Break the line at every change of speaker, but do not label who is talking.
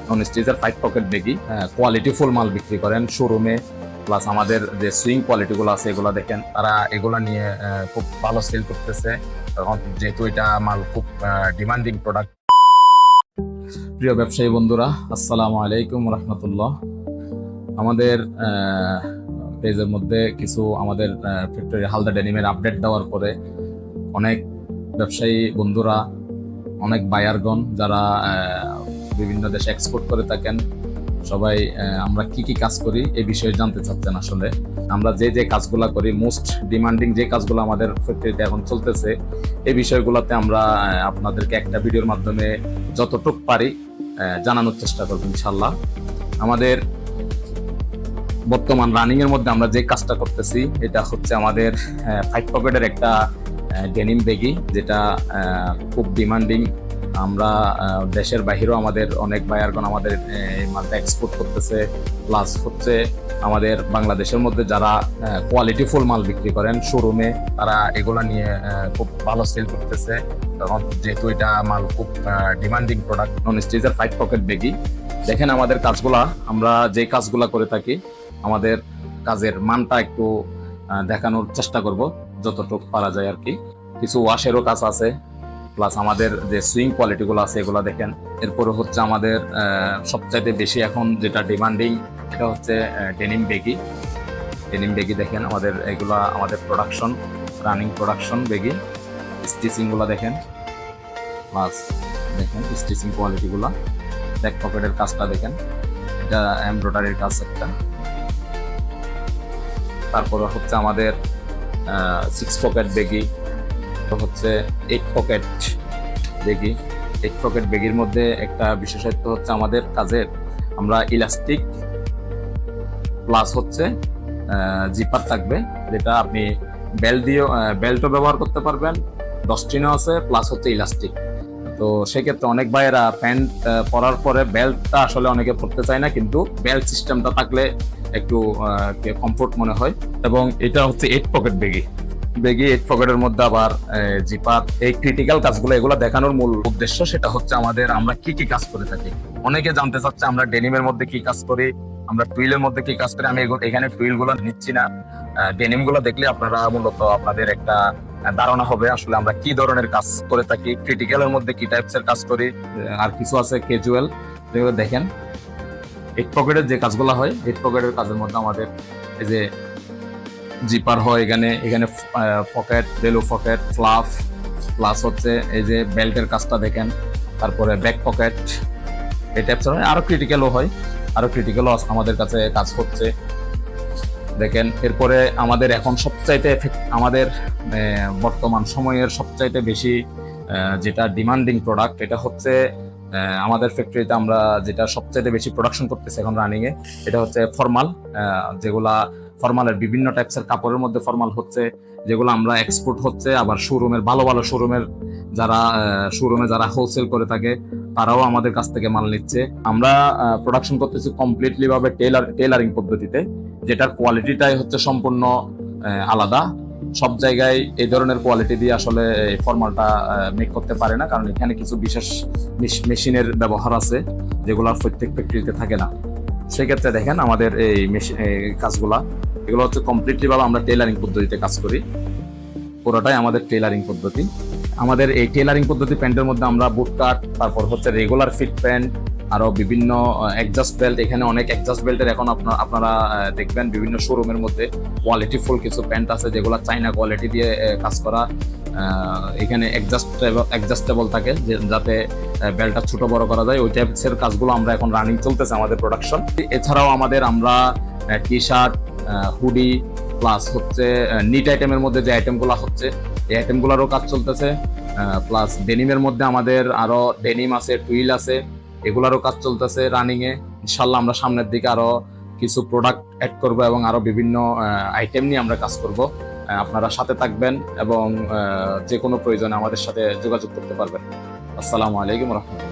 নন স্টিচের 5 pocket ব্যাগই quality full মাল বিক্রি করেন শোরুমে, প্লাস আমাদের যে সুইং কোয়ালিটিগুলো আছে এগুলো দেখেন, তারা এগুলো নিয়ে খুব ভালো সেল করতেছে, যেহেতু এটা মাল খুব ডিমান্ডিং প্রোডাক্ট। প্রিয় ব্যবসায়ী বন্ধুরা, আসসালামু আলাইকুম রহমতুল্লাহ। আমাদের পেজের মধ্যে কিছু আমাদের ফ্যাক্টরি হালদা ডেনিমের আপডেট দেওয়ার পরে অনেক ব্যবসায়ী বন্ধুরা, অনেক বায়ারগণ যারা বিভিন্ন দেশে এক্সপোর্ট করে থাকেন, সবাই আমরা কি কি কাজ করি এই বিষয়ে জানতে চাচ্ছেন। আসলে আমরা যে যে কাজগুলা করি, মোস্ট ডিমান্ডিং যে কাজগুলো আমাদের ফ্যাক্টরিতে এখন চলতেছে, এই বিষয়গুলোতে আমরা আপনাদেরকে একটা ভিডিওর মাধ্যমে যতটুকু পারি জানানোর চেষ্টা করব ইনশাল্লাহ। আমাদের বর্তমান রানিং এর মধ্যে আমরা যে কাজটা করতেছি এটা হচ্ছে আমাদের 5 পকেটের একটা ডেনিম ব্যাগি, যেটা খুব ডিমান্ডিং। আমরা দেশের বাহিরেও আমাদের অনেক বায়ারগণ আমাদের এই মালটা এক্সপোর্ট করতেছে, প্লাস হচ্ছে আমাদের বাংলাদেশের মধ্যে যারা কোয়ালিটি ফুল মাল বিক্রি করেন শোরুমে, তারা এগুলো নিয়ে খুব ভালো সেল করতেছে, যেহেতু এটা মাল খুব ডিমান্ডিং প্রোডাক্ট। নন স্টিচের 5 পকেট ব্যাগই দেখেন আমাদের কাজগুলা, আমরা যে কাজগুলা করে থাকি আমাদের কাজের মানটা একটু দেখানোর চেষ্টা করব যতটুকু পারা যায় আর কি। কিছু ওয়াশেরও কাজ আছে, প্লাস আমাদের যে সুইং কোয়ালিটিগুলো আছে এগুলো দেখেন। এরপরে হচ্ছে আমাদের সবচাইতে বেশি এখন যেটা ডিমান্ডিং এটা হচ্ছে ডেনিম ব্যাগি। ডেনিম ব্যাগি দেখেন আমাদের এগুলা আমাদের প্রোডাকশন, রানিং প্রোডাকশন ব্যাগি। স্টিচিংগুলো দেখেন, প্লাস দেখেন স্টিচিং কোয়ালিটিগুলো। ব্যাক পকেটের কাজটা দেখেন, এটা এমব্রয়ডারির কাজ একটা। তারপরে হচ্ছে আমাদের 6 পকেট ব্যাগি, হচ্ছে 8 পকেট ব্যাগি। 8 পকেট ব্যাগির মধ্যে একটা বিশেষত্ব হচ্ছে আমাদের কাজের আমরা ইলাস্টিক প্লাস হচ্ছে জিপার থাকবে, যেটা আপনি বেল্ট দিয়ে বেল্টও ব্যবহার করতে পারবেন, ডস্টিনও আছে, প্লাস হচ্ছে ইলাস্টিক। তো সেক্ষেত্রে অনেক ভাইয়েরা প্যান্ট পরার পরে বেল্টটা আসলে অনেকে পরতে চায় না, কিন্তু বেল্ট সিস্টেমটা থাকলে একটু কমফোর্ট মনে হয়। এবং এটা হচ্ছে 8 পকেট ব্যাগি। 8 পকেটের মধ্যে আবার জিপার। এই ক্রিটিক্যাল কাজগুলো এগুলো দেখানোর মূল উদ্দেশ্য সেটা হচ্ছে আমাদের আমরা কি কি কাজ করে থাকি। অনেকে জানতে চাচ্ছে আমরা ডেনিমের মধ্যে কি কাজ করি, আমরা টুইলের মধ্যে কি কাজ করি। আমি এখানে টুইল গুলো নিচ্ছি না, ডেনিম গুলো দেখলে আপনারা মূলত আপনাদের একটা ধারণা হবে আসলে আমরা কি ধরনের কাজ করে থাকি, ক্রিটিক্যালের মধ্যে কি টাইপস এর কাজ করি। আর কিছু আছে ক্যাজুয়াল, যেগুলো দেখেন 8 পকেটের যে কাজগুলো হয়। 8 পকেটের কাজের মধ্যে আমাদের এই যে জিপার হয়, এখানে পকেট, বেলু পকেট, ফ্লাফ, প্লাস হচ্ছে এই যে বেল্টের কাজটা দেখেন। তারপরে ব্যাক পকেট, এই টাইপসের হয়। আরো ক্রিটিক্যালও হয়, আরো ক্রিটিক্যালও আমাদের কাছে কাজ হচ্ছে দেখেন। এরপরে আমাদের এখন সবচাইতে আমাদের বর্তমান সময়ের সবচাইতে বেশি যেটা ডিমান্ডিং প্রোডাক্ট এটা হচ্ছে আমাদের ফ্যাক্টরিতে আমরা যেটা সবচাইতে বেশি প্রোডাকশন করতেছি এখন রানিং এ, এটা হচ্ছে ফর্মাল। যেগুলা ফর্মালের বিভিন্ন টাইপসের কাপড়ের মধ্যে ফর্মাল হচ্ছে, যেগুলো আমরা এক্সপোর্ট হচ্ছে। আবার শোরুমের ভালো ভালো শোরুমে যারা হোলসেল করে থাকে তারাও আমাদের কাছ থেকে মাল নিচ্ছে। আমরা প্রোডাকশন করতেছি কমপ্লিটলি ভাবে টেলারিং পদ্ধতিতে, যেটার কোয়ালিটিটাই হচ্ছে সম্পূর্ণ আলাদা। সব জায়গায় এই ধরনের কোয়ালিটি দিয়ে আসলে ফর্মালটা মেক করতে পারে না, কারণ এখানে কিছু বিশেষ মেশিনের ব্যবহার আছে যেগুলো প্রত্যেক ফ্যাক্টরিতে থাকে না। সেক্ষেত্রে দেখেন আমাদের এই কাজগুলা এগুলো হচ্ছে কমপ্লিটলি ভাবে আমরা টেলারিং পদ্ধতিতে কাজ করি, পুরোটাই আমাদের টেলারিং পদ্ধতি। আমাদের এই টেলারিং পদ্ধতি প্যান্টের মধ্যে আমরা বুট কাট, তারপর হচ্ছে রেগুলার ফিট প্যান্ট, আরো বিভিন্ন অ্যাডজাস্ট বেল্ট। এখানে অনেক অ্যাডজাস্ট বেল্টের এখন আপনারা দেখবেন বিভিন্ন শোরুমের মধ্যে কোয়ালিটি ফুল কিছু প্যান্ট আছে যেগুলো চাইনা কোয়ালিটি দিয়ে কাজ করা। এখানে অ্যাডজাস্টেবল থাকে যাতে বেল্টটা ছোট বড় করা যায়, ওই টাইপসের কাজগুলো আমরা এখন রানিং চলতেছে আমাদের প্রোডাকশন। এছাড়াও আমরা টি শার্ট, হুডি, প্লাস হচ্ছে নিট আইটেমের মধ্যে যে আইটেমগুলো হচ্ছে এই আইটেমগুলোরও কাজ চলতেছে। প্লাস ডেনিমের মধ্যে আমাদের আরো ডেনিম আছে, টুইল আছে, এগুলারও কাজ চলতেছে রানিং এ। ইনশাল্লাহ আমরা সামনের দিকে আরো কিছু প্রোডাক্ট অ্যাড করবো এবং আরো বিভিন্ন আইটেম নিয়ে আমরা কাজ করব। আপনারা সাথে থাকবেন এবং যে কোনো প্রয়োজনে আমাদের সাথে যোগাযোগ করতে পারবেন। আসসালামু আলাইকুম রহমতুল্লাহ।